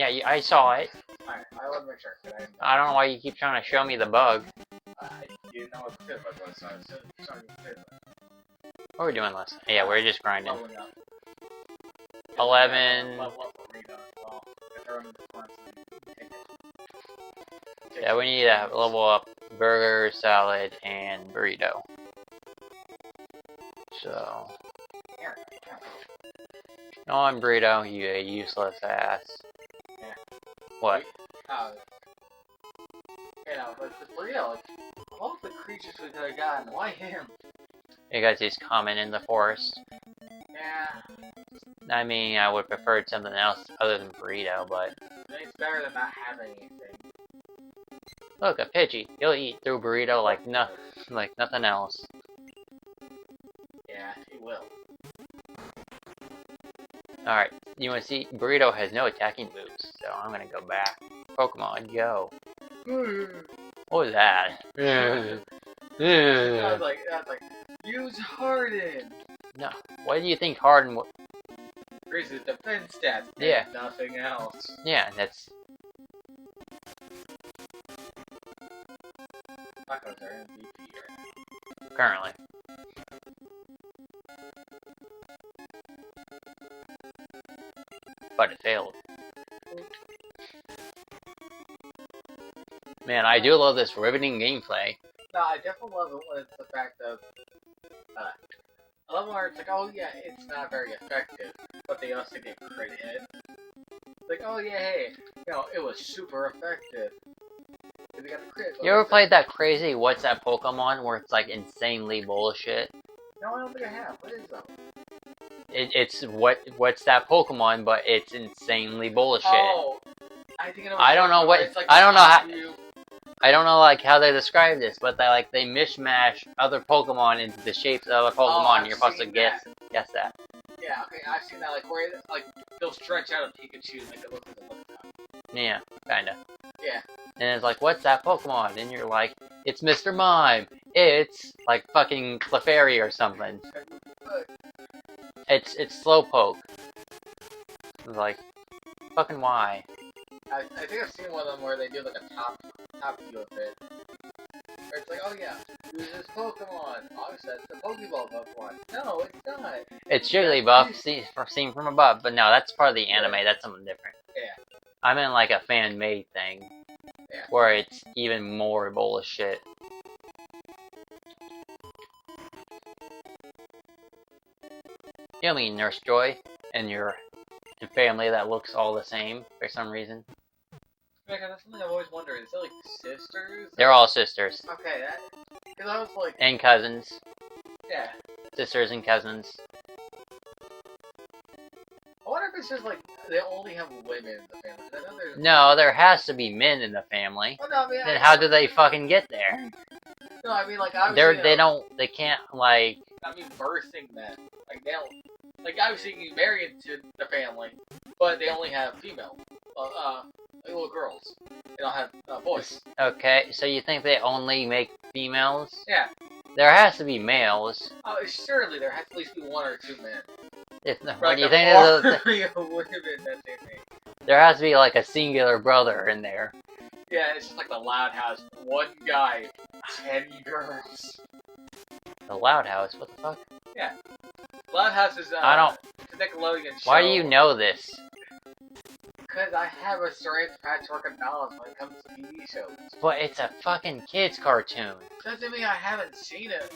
Yeah, I saw it. Alright, I want to make sure. I don't know why you keep trying to show me the bug. You didn't know what the good bug was, so I was showing you the good bug. What are we doing last? Yeah, we're just grinding. Leveling up. 11. Level up for Rito as well. If they're in the front, take it. Yeah, we need to level up burger, salad, and burrito. So. No, I'm burrito, you useless ass. Yeah. What? You know, but the burrito, like, all the creatures we could have gotten, why him? Because he's common in the forest. Yeah. I mean, I would prefer something else other than burrito, but... I think it's better than not having anything. Look, a Pidgey. He'll eat through burrito like nothing else. Yeah, he will. Alright, you wanna see? Burrito has no attacking moves, so I'm gonna go back. Pokemon, go. What was that? I was like, use Harden! No. What do you think Harden would... Increases defense stats. Yeah. Nothing else. Yeah, that's... Tacos are MVP right now. Currently. But it failed. Man, I do love this riveting gameplay. No, I definitely love it when it's the fact of, I love where it's like, oh yeah, it's not very effective, but they also get credit. It's like, oh yeah, hey, you know, it was super effective. They got the crit. You ever played that crazy What's That Pokemon where it's like insanely bullshit? No, I don't think I have. What is that? It's What's That Pokemon, but it's insanely bullshit. Oh, I think I don't know what like I don't know how. I don't know like how they describe this, but they mishmash other Pokemon into the shapes of other Pokemon. And you're supposed to guess that. Yeah, okay, I've seen that. Like where they'll stretch out a Pikachu and make it look like a look. Yeah, kinda. Yeah. And it's like, what's that Pokemon? And you're like, it's Mr. Mime. It's like fucking Clefairy or something. It's Slowpoke. It's like, fucking why? I think I've seen one of them where they do like a top view of it. Where it's like, oh yeah, use this Pokemon. Obviously, it's the Pokeball Pokemon. No, it's not. It's usually buff, seen from above, but no, that's part of the anime. That's something different. Yeah. I meant like a fan-made thing. Yeah. Where it's even more bullshit. You mean Nurse Joy and your family that looks all the same for some reason? Yeah, that's something I've always wondered. Is it like sisters? They're all sisters. Okay, because I was like... And cousins. Yeah. Sisters and cousins. I wonder if it's just like, they only have women in the family. I know there's... No, there has to be men in the family. Oh, no, I mean... Then how do they fucking get there? No, I mean, like, obviously... They can't, like... I mean, birthing men. Like, they don't... Like, obviously, you can marry into the family, but they only have female. Little girls. They don't have boys. Okay, so you think they only make females? Yeah. There has to be males. Oh, surely there has to at least be one or two men. What do you think of women that they make. There has to be like a singular brother in there. Yeah, it's just like the Loud House. One guy, 10 girls. The Loud House? What the fuck? Yeah. Loud House is I don't... It's a Nickelodeon show. Why do you know this? Because I have a strange patchwork of knowledge when it comes to TV shows. But it's a fucking kid's cartoon. Doesn't mean I haven't seen it.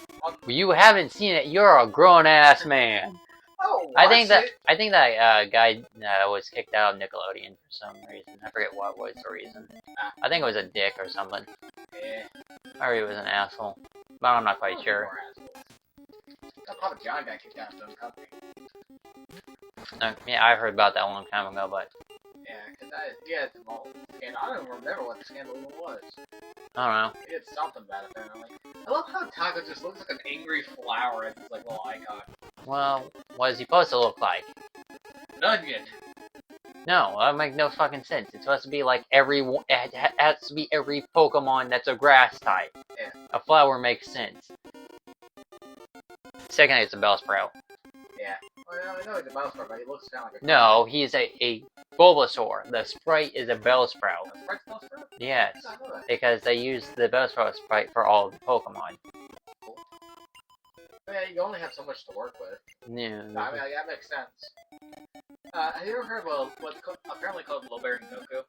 You haven't seen it. You're a grown-ass man. Oh, I think that guy was kicked out of Nickelodeon for some reason. I forget what was the reason. I think it was a dick or something. Yeah. Or he was an asshole. But I'm not quite sure. Papa John got kicked out of the company. Yeah, I heard about that a long time ago, but... Yeah, because it's a mole scandal. I don't even remember what the scandal even was. I don't know. He did something bad apparently. I love how Taco just looks like an angry flower as his like little icon. Well, what is he supposed to look like? An onion. No, that makes no fucking sense. It's supposed to be like it has to be every Pokemon that's a grass type. Yeah. A flower makes sense. Second, it's a Bellsprout. Yeah. I know he's a Bellsprout, but he looks kind of like a... No, he's a Bulbasaur. The sprite is a Bellsprout. A Sprite's Bellsprout? Yes, I know that. because they use the Bellsprout sprite for all the Pokemon. Yeah, you only have so much to work with. Yeah. No, I mean, that makes sense. Have you ever heard of what's apparently called low-bearing Goku?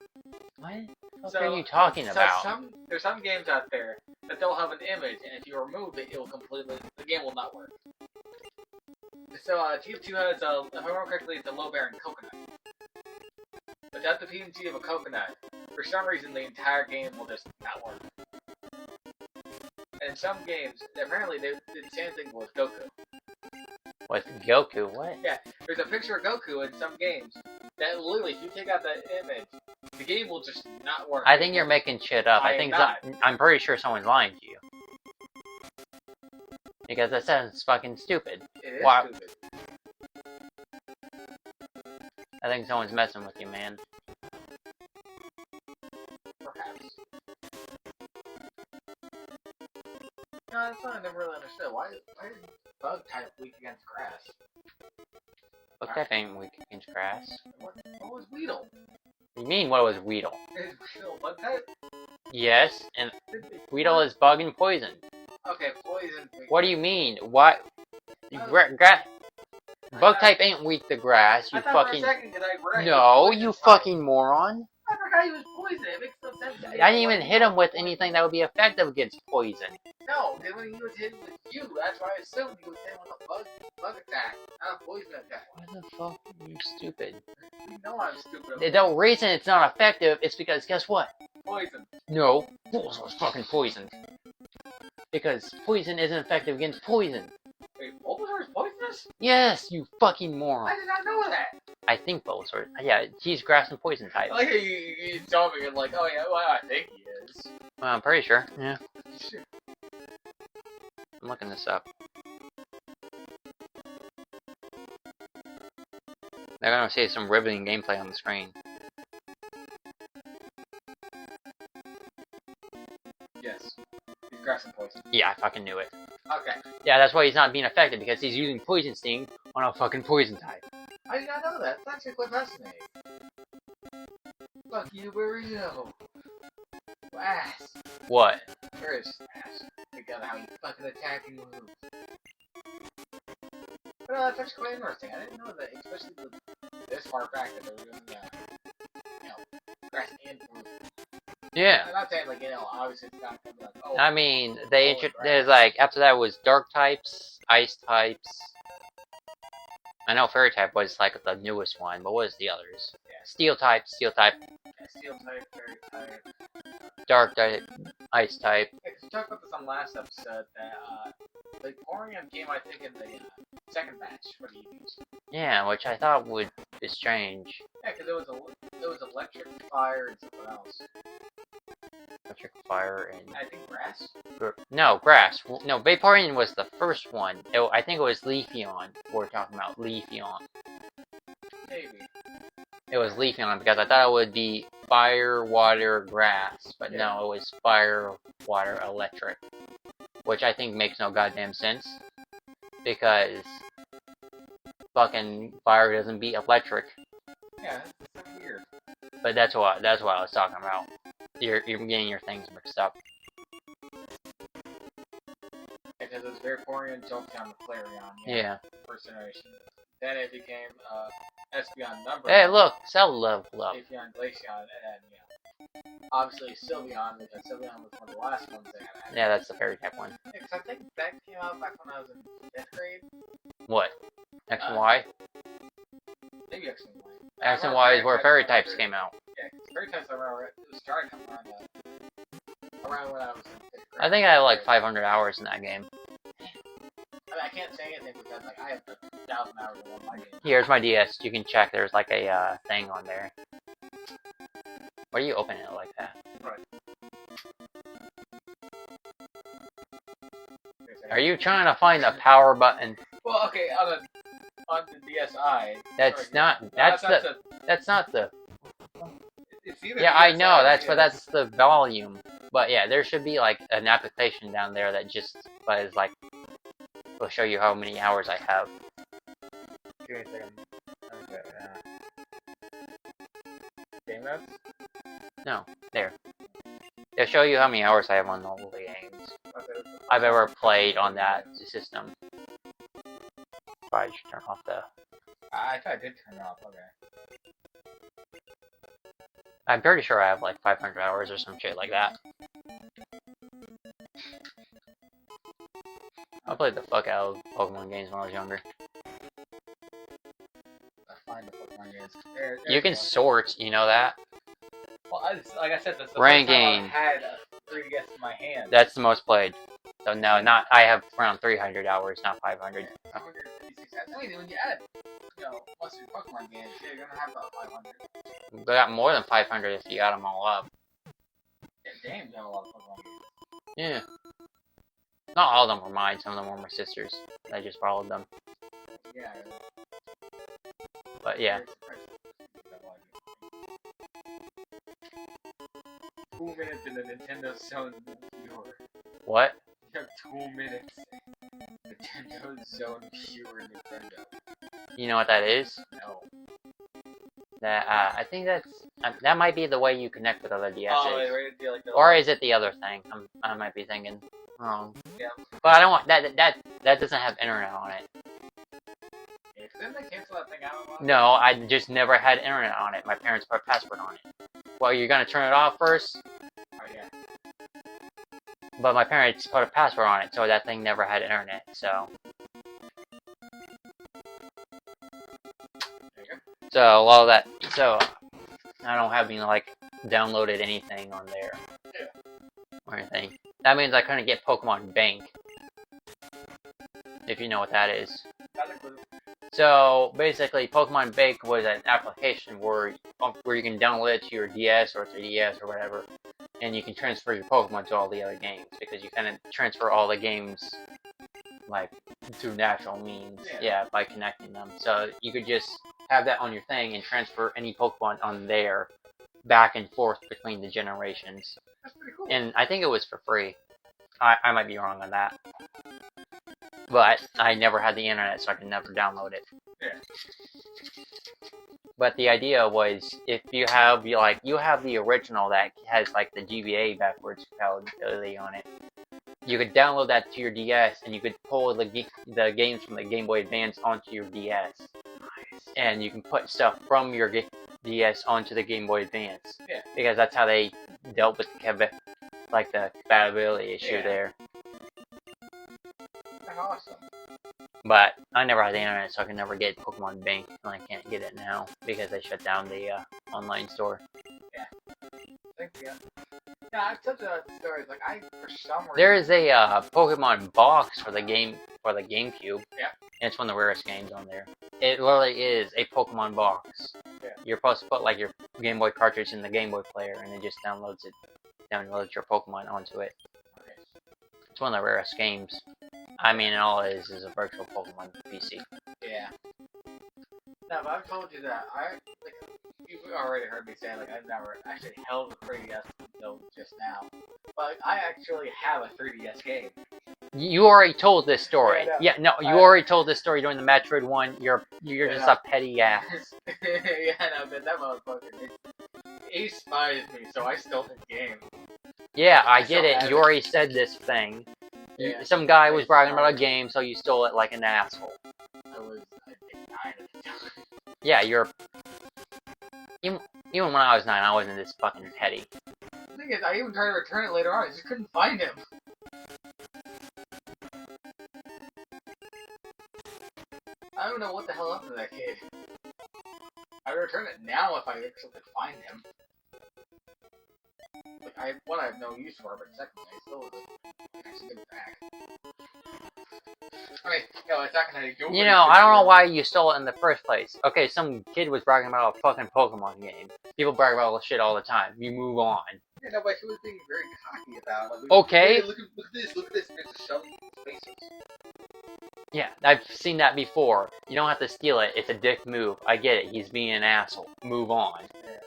What are you talking about? There's some games out there that they'll have an image, and if you remove it, the game will not work. So, Team 2 has, if I remember correctly, it's a low-bearing coconut. Without the PNG of a coconut, for some reason the entire game will just not work. And in some games, apparently they did the same thing with Goku. With Goku? What? Yeah, there's a picture of Goku in some games that literally, if you take out that image, the game will just not work. I think you're making shit up. I'm pretty sure someone's lying to you. Because that sounds fucking stupid. It is stupid. I think someone's messing with you, man. Perhaps. No, that's what I never really understood. Why did bug type weak against grass? Bug type ain't weak against grass. What was Weedle? What do you mean, what was Weedle? Is Weedle bug type? Yes, and Weedle is bug and poison. Okay, poison. What do you mean? What? Bug type ain't weak to grass, you fucking... No, you fucking moron. I forgot he was poison. It makes no sense. I didn't even hit him with anything that would be effective against poison. No, then when he was hitting with you, that's why I assumed he was hitting with a bug attack, not a poison attack. What the fuck? You're stupid. You know I'm stupid. The reason it's not effective is because, guess what? Poison. No, Bulbasaur's fucking poisoned. Because poison isn't effective against poison. Wait, Bulbasaur is poisonous? Yes, you fucking moron. I did not know that. I think Bulbasaur. Yeah, he's grass and poison type. I like how you told me, you're like, oh yeah, well, I think he is. Well, I'm pretty sure. Yeah. Sure. I'm looking this up. They're gonna see some riveting gameplay on the screen. Yes. He's grass and poison. Yeah, I fucking knew it. Okay. Yeah, that's why he's not being effective, because he's using Poison Sting on a fucking poison type. I did not know that. That's actually quite fascinating. Fuck you, burrito. Ass. What? Where is ass? Because how you fucking attacking moves. But that's actually quite interesting. I didn't know that, especially this far back that they were doing grass and poison. Yeah. I'm not saying, like, obviously it's not gonna be like, oh. I mean, there's like, after that was Dark types, Ice types. I know Fairy type was like the newest one, but what was the others? Yeah. Steel type. Yeah, Steel type, Fairy type. Dark type, Ice type. Yeah, because we talked about this on last episode, that, the Orion came, I think, in the second batch for the EVs. Yeah, which I thought would be strange. Yeah, because it was electric, fire, and something else. Electric, fire, and... I think grass? No, grass. No, Vaporeon was the first one. I think it was Leafeon. We're talking about Leafeon. Maybe. It was Leafeon because I thought it would be fire, water, grass. But Yeah. no, it was fire, water, electric. Which I think makes no goddamn sense. Because fucking fire doesn't beat electric. Yeah, it's so weird. But that's what I was talking about. You're getting your things mixed up. Because it was Vaporeon, Jolteon, Flareon. Yeah. First generation. Then it became, Espeon, Number. Hey, look! Cell level up. Leafeon, Glaceon, and, obviously Sylveon, because Sylveon was one of the last ones they had. Yeah, that's the fairy type one. Yeah, 'cause I think that came out back when I was in 5th grade. What? X and Y? Maybe X and Y. X and Y is where fairy types came out. Yeah, 'cause fairy types I remember it was starting to come around when I was in 5th grade. I think I had like 500 hours in that game. I mean, I can't say anything because like I have 1,000 hours in one of my games. Here's my DS. You can check. There's like a thing on there. Why do you open it like that? Right. Are you trying to find the power button? Well, okay, on the DSi. That's not. That's not the. It's either Yeah, I DSi know. or That's the volume. But yeah, there should be like an application down there that just is like will show you how many hours I have. Give me a second. Okay, game notes? No, there. It'll show you how many hours I have on all the games I've ever played on that system. Probably should turn off the... I thought I did turn it off, okay. I'm pretty sure I have like 500 hours or some shit like that. I played the fuck out of Pokemon games when I was younger. I find the Pokemon games. You can sort, you know that? Well, like I said, that's the Ranking. first time I had a 3DS in my hand. That's the most played. So no, not I have around 300 hours, not 500. 256 hours. I mean, when you add, most of your Pokemon games, you're gonna have about 500. We got more than 500 if you add them all up. Yeah, damn, you have a lot of Pokemon games. Yeah. Not all of them were mine, some of them were my sister's. I just followed them. Yeah. But yeah. 2 minutes in the Nintendo Zone viewer. What? You have 2 minutes. Nintendo Zone viewer Nintendo. You know what that is? No. That I think that's that might be the way you connect with other DSs. Oh, wait, like the or is it the other thing? I might be thinking wrong. Yeah. But I don't want that doesn't have internet on it. Yeah, didn't they cancel that thing out? No, I just never had internet on it. My parents put a password on it. Well, you're gonna turn it off first? Oh yeah. But my parents put a password on it, so that thing never had internet, so. There you go. So, a lot of that, so, I don't have any, like, downloaded anything on there. Yeah. Or anything. That means I couldn't get Pokemon Bank. If you know what that is. Not a clue. So, basically, Pokemon Bank was an application where you can download it to your DS or 3DS or whatever, and you can transfer your Pokemon to all the other games, because you kind of transfer all the games, like, through natural means, yeah, by connecting them. So, you could just have that on your thing and transfer any Pokemon on there back and forth between the generations. That's pretty cool. And I think it was for free. I might be wrong on that. But I never had the internet, so I could never download it. Yeah. But the idea was, if you have the original that has like the GBA backwards compatibility on it, you could download that to your DS, and you could pull the games from the Game Boy Advance onto your DS. Nice. And you can put stuff from your DS onto the Game Boy Advance. Yeah. Because that's how they dealt with the compatibility issue there. That's awesome. But I never had the internet, so I could never get Pokemon Bank, and I can't get it now because they shut down the online store. Yeah. Thank you. Yeah, I've told the stories. Like for some reason. There is a Pokemon box for the GameCube. Yeah. And it's one of the rarest games on there. It literally is a Pokemon box. Yeah. You're supposed to put like your Game Boy cartridge in the Game Boy player, and it just downloads your Pokemon onto it. Okay. It's one of the rarest games. I mean, all it is a virtual Pokemon PC. Yeah. No, but I've told you that you've already heard me say I've never actually held a 3DS until just now. But I actually have a 3DS game. You already told this story. You already told this story during the Metroid one. You're just a petty ass. Yeah, no, but that motherfucker, he spies me, so I stole his game. Yeah, I get it. You already said this thing. Yeah. Some guy was bragging about a game, so you stole it like an asshole. I think 9 at the time. Yeah, you're... Even when I was 9, I wasn't this fucking petty. The thing is, I even tried to return it later on, I just couldn't find him. I don't know what the hell happened to that kid. I would return it now if I actually could find him. I have no use for it, but secondly, I still actually get it back. I mean, it's not gonna do anything. I don't know why you stole it in the first place. Okay, some kid was bragging about a fucking Pokemon game. People brag about all this shit all the time. You move on. Yeah, no, but he was being very cocky about it. Okay. Hey, look at this, and it's just shoving in his faces. Yeah, I've seen that before. You don't have to steal it. It's a dick move. I get it. He's being an asshole. Move on. Yeah.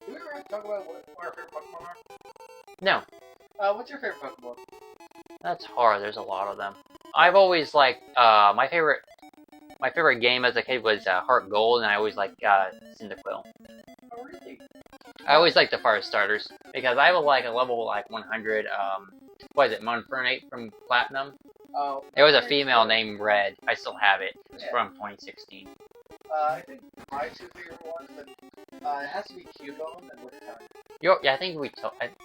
Do we ever talk about what our favorite Pokemon are? No. What's your favorite Pokemon? That's hard. There's a lot of them. I've always liked my favorite game as a kid was Heart Gold, and I always liked Cyndaquil. Oh, really? I always liked the fire starters because I was like a level like 100. What is it, Monfernape from Platinum? Oh. It was a female named Red. I still have it. It's from 2016. I think my two favorite ones, but it has to be Cubone and Lickitung. Yeah, I think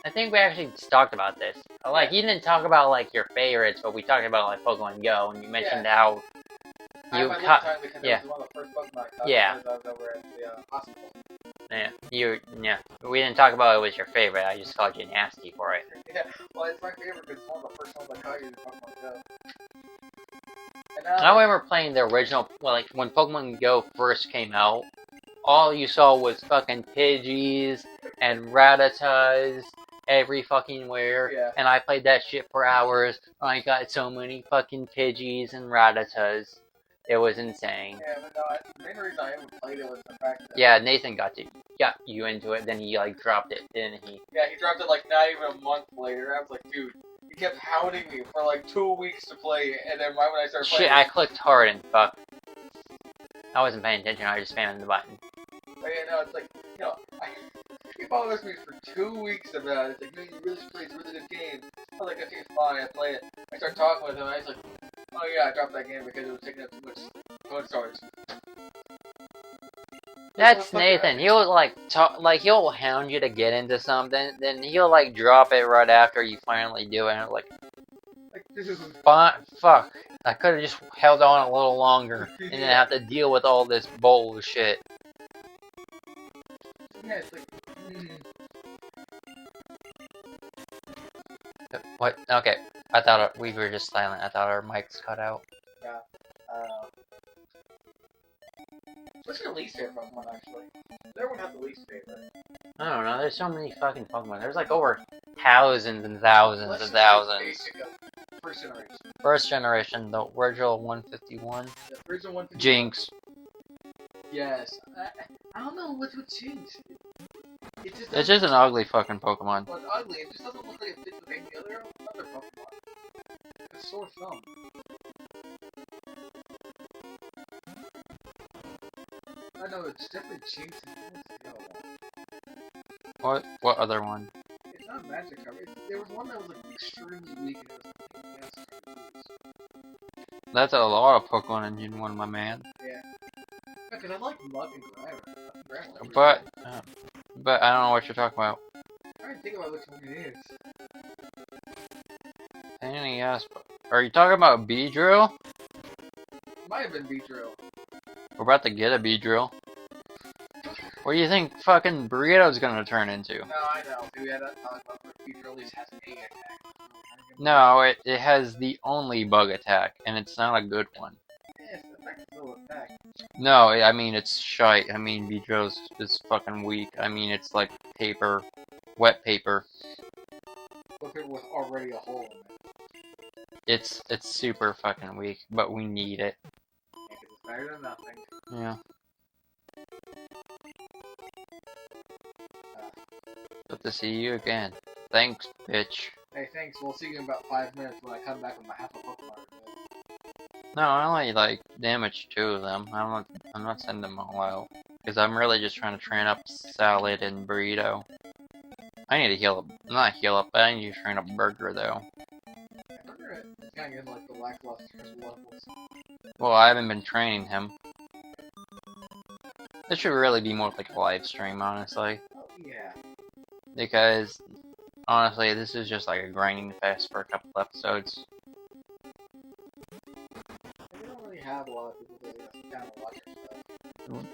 I think we actually talked about this. Like, you didn't talk about like your favorites, but we talked about like Pokemon Go, and you mentioned how I you have my caught. Lickitung because it was one of the first Pokemon I caught because I was over at the hospital. Yeah, we didn't talk about it was your favorite. I just called you nasty for it. Yeah, well, it's my favorite because it's one of the first ones I caught using Pokemon Go. And, I remember playing the original, well, like when Pokemon Go first came out. All you saw was fucking Pidgeys and Rattatas every fucking where. Yeah. And I played that shit for hours. I got so many fucking Pidgeys and Rattatas. It was insane. Yeah, but no, the main reason I ever played it was the fact that... Yeah, Nathan got you into it, then he like dropped it, didn't he? Yeah, he dropped it like not even a month later. I was like, dude, he kept hounding me for like 2 weeks to play it, and then right when I started playing Shit, I clicked hard and fuck. I wasn't paying attention, I was just spamming the button. But yeah, no, it's like, you know, he bothers me for 2 weeks about it. It's like, man, you really should play, it's a really good game. I was like, okay, fine, I play it. I start talking with him, and I was like, oh yeah, I dropped that game because it was taking up too much phone storage. That's Nathan. He'll like he'll hound you to get into something, then he'll like drop it right after you finally do it. And I'm like, this is fuck. I could have just held on a little longer and then have to deal with all this bullshit. Yeah, it's like, What? Okay. I thought we were just silent. I thought our mics cut out. Yeah. What's your least favorite Pokemon, actually? Everyone has the least favorite. I don't know. There's so many fucking Pokemon. There's like over thousands and thousands Let's and just say thousands. basic of first generation. First generation, the original 151. The original one. Jinx. Yes. I don't know what's Jinx. It's just an ugly fucking Pokemon. Well, it's ugly. It just doesn't look like it fits with any other Pokemon. It's sore thumb. I know, it's definitely Jinx and what's the other one? What other one? It's not Magikarp. There was one that was like extremely weak and it was like, That's a lot of Pokemon in Gen 1, my man. Yeah. Because I like Mud and Grammar. But I don't know what you're talking about. I didn't think about which one it is. NES. Are you talking about Beedrill? Might have been Beedrill. We're about to get a Beedrill. What do you think fucking Burrito's gonna turn into? No, I know. We had that talk about Beedrill at least has an A attack. No, it has the only bug attack, and it's not a good one. Yes, that's still attack. No, I mean, it's shite. I mean, Beedrill is fucking weak. I mean, it's like paper. Wet paper. Wet paper with already a hole in it. It's super fucking weak, but we need it. Yeah, 'cause it's better than nothing. Yeah. Good to see you again. Thanks, bitch. Hey, thanks. We'll see you in about 5 minutes when I come back with my half a Pokemon. No, I only like damaged 2 of them. I'm not sending them all out because I'm really just trying to train up Salad and Burrito. I need to heal up, not heal up, but I need to train up Burger though. Burger is kind of getting like the lackluster levels. Well, I haven't been training him. This should really be more like a live stream, honestly. Oh yeah. Because honestly, this is just like a grinding fest for a couple episodes. We don't really have a lot of people that kind of watch our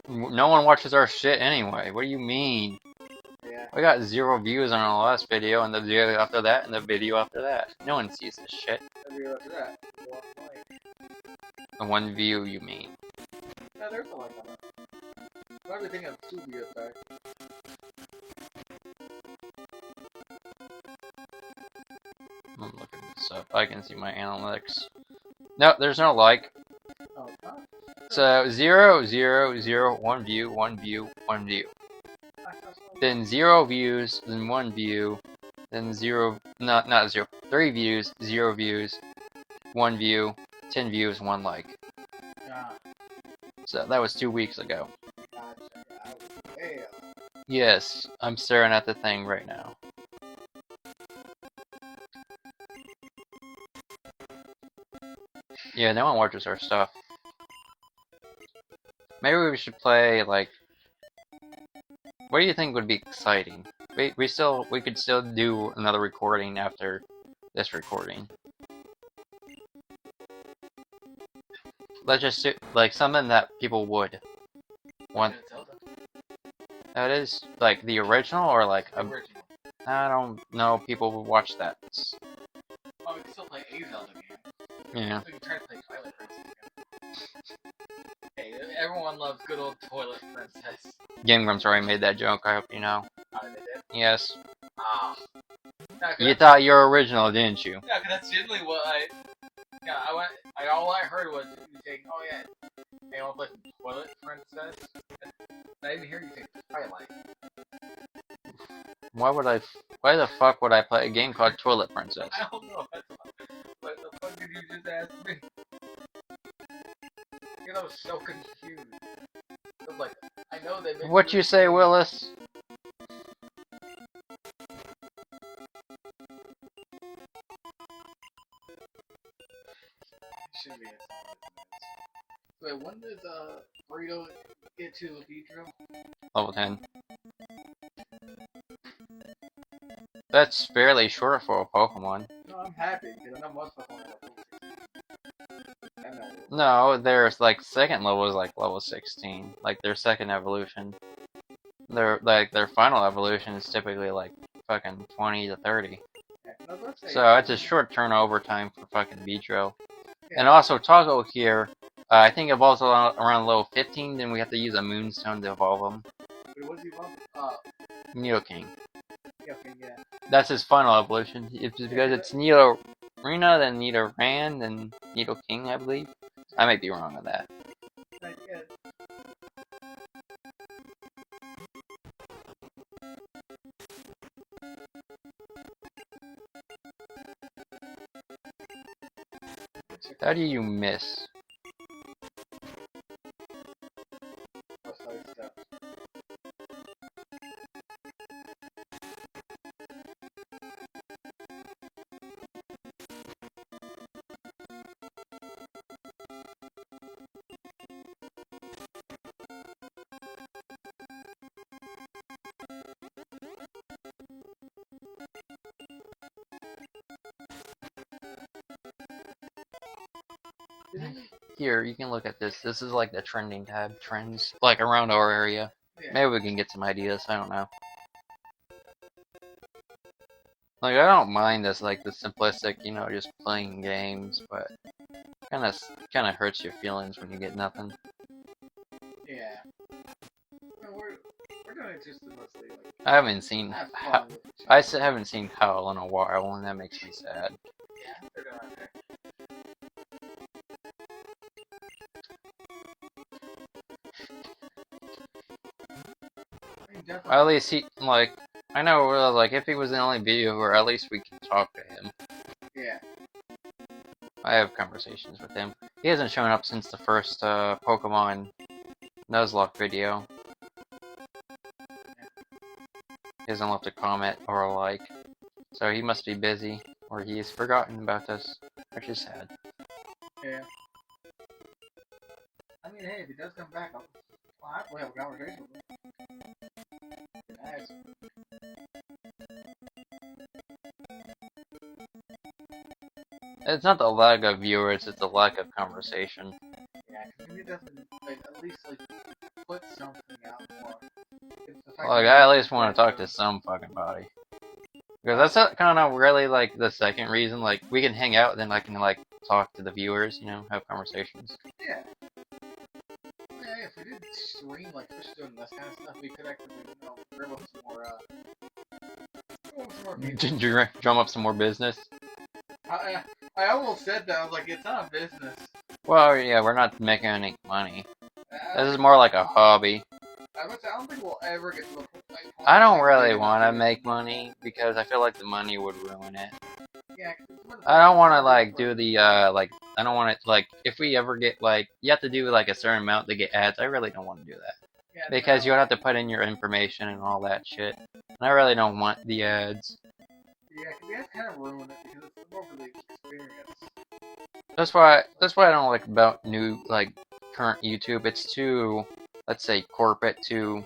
stuff. No one watches our shit anyway. What do you mean? Yeah. We got 0 views on our last video, and the video after that, and the video after that. No one sees this shit. The video after that. One like. The 1 view, you mean? No, there's no like on it. I'm actually thinking of 2 views back. I'm looking this up. I can see my analytics. No, there's no like. Oh, it's not? So 0, 0, 0, 1 view, 1 view, 1 view. Then 0 views, then 1 view, then 0, not 0, 3 views, 0 views, 1 view, 10 views, 1 like. Yeah. So that was 2 weeks ago. Gotcha. Yeah. Yes, I'm staring at the thing right now. Yeah, no one watches our stuff. Maybe we should play, like... What do you think would be exciting? We could still do another recording after this recording. Let's just do, like, something that people would want. That is, like, the original, or like a... Original. I don't know, people would watch that. Oh, we can still play a Zelda game. Yeah. We can try to play Twilight Princess again. Hey, everyone loves good old Twilight Princess. Game Grumps already made that joke, I hope you know. Oh, they did? Yes. Ah. You thought you were original, didn't you? Yeah, because that's generally what all I heard was you saying, oh yeah, hey, I want to play Twilight Princess. I didn't hear you say Twilight. Why the fuck would I play a game called Toilet Princess? I don't know. What the fuck did you just ask me? I was so confused. I was like, I know they make What you say, Willis? Should be Wait, when does Burrito get to Vidro? Level 10. That's fairly short for a Pokemon. No, I'm happy because I know most Pokemon are level 16. No, their like second level is like level 16. Like their second evolution. Their final evolution is typically like fucking 20 to 30. Yeah, no, so it's a short turnover time for fucking Vitro. Yeah. And also Toggle here, I think evolves around level 15, then we have to use a Moonstone to evolve him. Wait, what does he evolve? Nidoking. Yeah, okay, yeah. That's his final evolution. It's because it's Nidorina, then Nidoran, then Nidoking, I believe. I might be wrong on that. Right, yeah. How do you miss? Here, you can look at this. This is like the trending tab. Trends, like around our area. Yeah. Maybe we can get some ideas. I don't know. Like, I don't mind this, like, the simplistic, you know, just playing games, but kind of hurts your feelings when you get nothing. Yeah. No, we're doing it just mostly, like... I haven't seen... I haven't seen Howl in a while, and that makes me sad. Yeah, they're doing okay. At least he, like, I know, like, if he was the only viewer, at least we can talk to him. Yeah. I have conversations with him. He hasn't shown up since the first, Pokemon Nuzlock video. He hasn't left a comment or a like. So he must be busy, or he's forgotten about us, which is sad. Yeah. I mean, hey, if he does come back, I'll happily have a conversation with him. Nice. It's not the lack of viewers, it's the lack of conversation. Yeah, because he doesn't, like, at least, like, put something out more. Like, I at least want to talk to some fucking body. Because that's kind of really, like, the second reason. Like, we can hang out, and then I can, like, talk to the viewers, you know, have conversations. Yeah. Yeah, if we did stream, like, just doing this kind of stuff, we could actually, you know, drum up some more, Drum up some more business? I almost said that. I was like, it's not a business. Well, yeah, we're not making any money. This is more like a hobby. I don't think we'll ever get to the point. I don't really want to make money, because I feel like the money would ruin it. Yeah, 'cause it's one of the I don't things want to that like is, do the like. I don't want to like if we ever get like you have to do like a certain amount to get ads. I really don't want to do that yeah, because no. you would have to put in your information and all that shit. And I really don't want the ads. Yeah, because they have to kind of ruin it because it's more for the experience. That's why I don't like about new like current YouTube. It's too, let's say, corporate, too,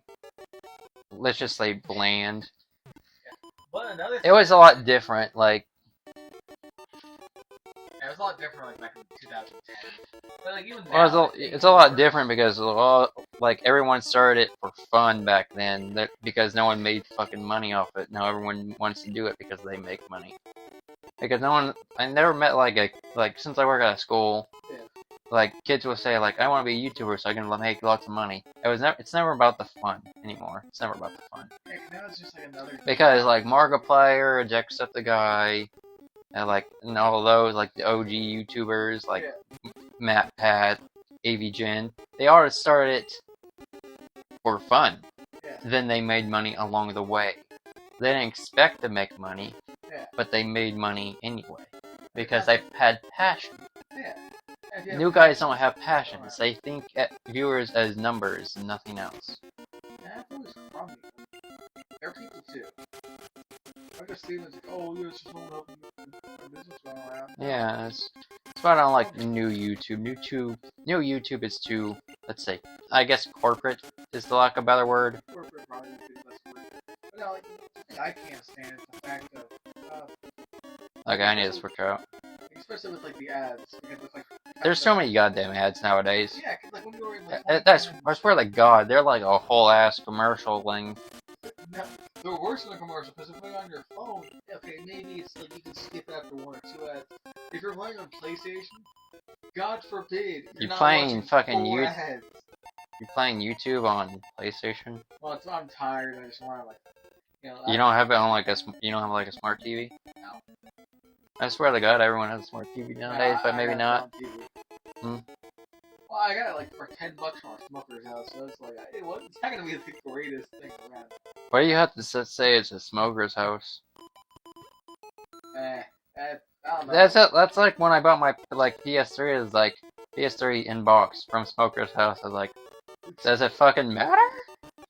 let's just say, bland. But another It thing, was a lot different. Like yeah, it was a lot different like back in 2010. But like even well, now, it's a lot different because like everyone started it for fun back then. Because no one made fucking money off it. Now everyone wants to do it because they make money. Because no one, I never met like since I work at a school. Yeah. Like kids will say like I want to be a YouTuber so I can make lots of money. It's never about the fun anymore. It's never about the fun. Yeah, 'cause now it's just like another thing. Because like Markiplier, Jacksepticeye, and like and all of those like the OG YouTubers like Yeah. Matt Pat, AVGen, they all started for fun. Yeah. Then they made money along the way. They didn't expect to make money, Yeah. but they made money anyway because they had passion. Yeah. New guys don't have passions. They think at viewers as numbers and nothing else. That was crummy. There are people too. I just see them as like, oh yeah, it's just someone helping the business going around. Yeah, that's why I don't like new YouTube. New YouTube is too, let's say, I guess corporate is the lack of a better word. Corporate probably would be the best word. But no, like, the thing I can't stand is the fact of, Okay, I need to switch out. especially with like the ads, because it's like. There's so many goddamn ads nowadays. Yeah, because like when you were in like. I swear to God, they're like a whole ass commercial thing. No, they're worse than a commercial because if you're on your phone, okay, maybe it's like you can skip after one or two ads. If you're playing on PlayStation, God forbid You're not playing watching fucking four ads. You're playing YouTube on PlayStation. Well, I'm tired. I just want to like, you know. You don't have it on like you don't have like a smart TV. No. I swear to God, everyone has a smart TV nowadays, but maybe not. Hmm. Well, I got it like for $10 from our smoker's house, so it's like, it's not gonna be the greatest thing around. Why do you have to say it's a smoker's house? I don't know. That's like when I bought my like PS3. It was like PS3 in box from smoker's house. I was like, does it fucking matter?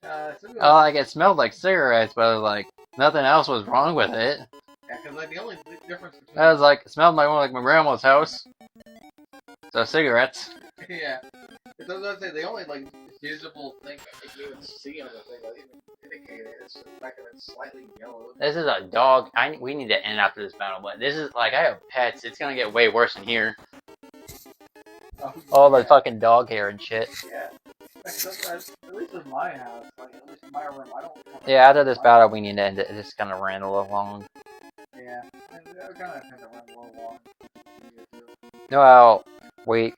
Oh, like it smelled like cigarettes, but like nothing else was wrong with it. Yeah, because like the only difference between. I was like, it smelled like my grandma's house. So cigarettes. Yeah. It doesn't say the only like visible thing that you would see on the thing that even indicated is the fact that it's slightly yellow. This is a dog. We need to end after this battle, but this is like I have pets. It's gonna get way worse in here. Oh, All the fucking dog hair and shit. Yeah. At least in my house, like at least in my room, I don't. Yeah, after this battle, we need to end it. It's gonna run a little long. Yeah, and I kind of tend to run a little long. Well,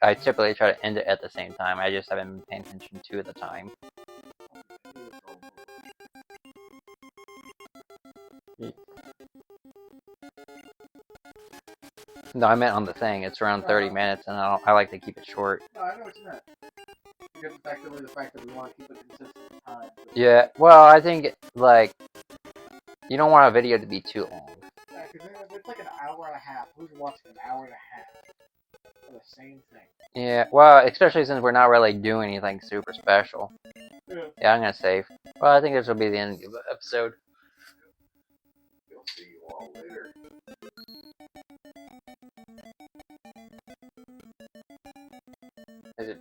I typically try to end it at the same time. I just haven't been paying attention to the time. No, I meant on the thing. It's around 30 minutes, and I like to keep it short. No, I know what you meant. Because effectively the fact that we want to keep a consistent time. Yeah, well, I think, like, you don't want a video to be too long. Yeah, because it's like an hour and a half. Who's watching an hour and a half for the same thing? Yeah, well, especially since we're not really doing anything super special. Yeah, I'm gonna save. Well, I think this will be the end of the episode. We'll see you all later. Is it